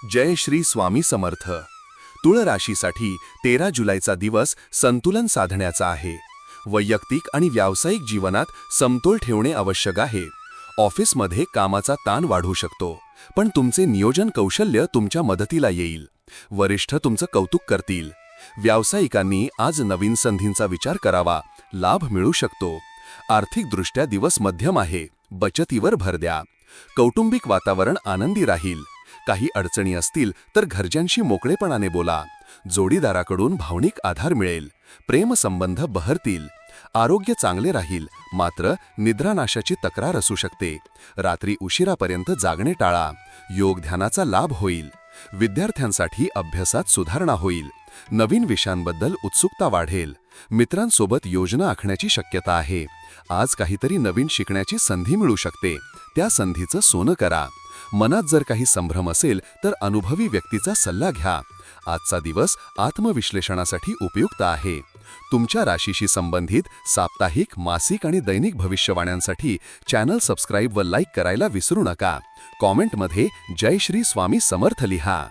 जय श्री स्वामी समर्थ. तुळ राशीसाठी 13 जुलैचा दिवस संतुलन साधण्याचा आहे. वैयक्तिक आणि व्यावसायिक जीवनात समतोल ठेवणे आवश्यक आहे. ऑफिसमध्ये कामाचा ताण वाढू शकतो, पण तुमचे नियोजन कौशल्य तुमच्या मदतीला येईल. वरिष्ठ तुमचं कौतुक करतील. व्यावसायिकांनी आज नवीन संधींचा विचार करावा, लाभ मिळू शकतो. आर्थिकदृष्ट्या दिवस मध्यम आहे, बचतीवर भर द्या. कौटुंबिक वातावरण आनंदी राहील. काही अडचणी असतील तर घरच्यांशी मोकळेपणाने बोला. जोडीदाराकडून भावनिक आधार मिळेल. प्रेमसंबंध बहरतील. आरोग्य चांगले राहील, मात्र निद्रानाशाची तक्रार असू शकते. रात्री उशिरापर्यंत जागणे टाळा. योग ध्यानाचा लाभ होईल. विद्यार्थ्यांसाठी अभ्यासात सुधारणा होईल. नवीन विषयांबद्दल उत्सुकता वाढेल. मित्रांसोबत योजना आखण्याची शक्यता आहे. आज काहीतरी नवीन शिकण्याची संधी मिळू शकते. त्या संधीचं सोनं करा. मनात जर काही संभ्रम असेल तर अनुभवी व्यक्तीचा सल्ला घ्या. आजचा दिवस आत्मविश्लेषणासाठी उपयुक्त आहे. तुमच्या राशीशी संबंधित साप्ताहिक, मासिक आणि दैनिक भविष्यवाण्यांसाठी चॅनल सबस्क्राईब व लाईक करायला विसरू नका. कॉमेंटमध्ये जय श्री स्वामी समर्थ लिहा.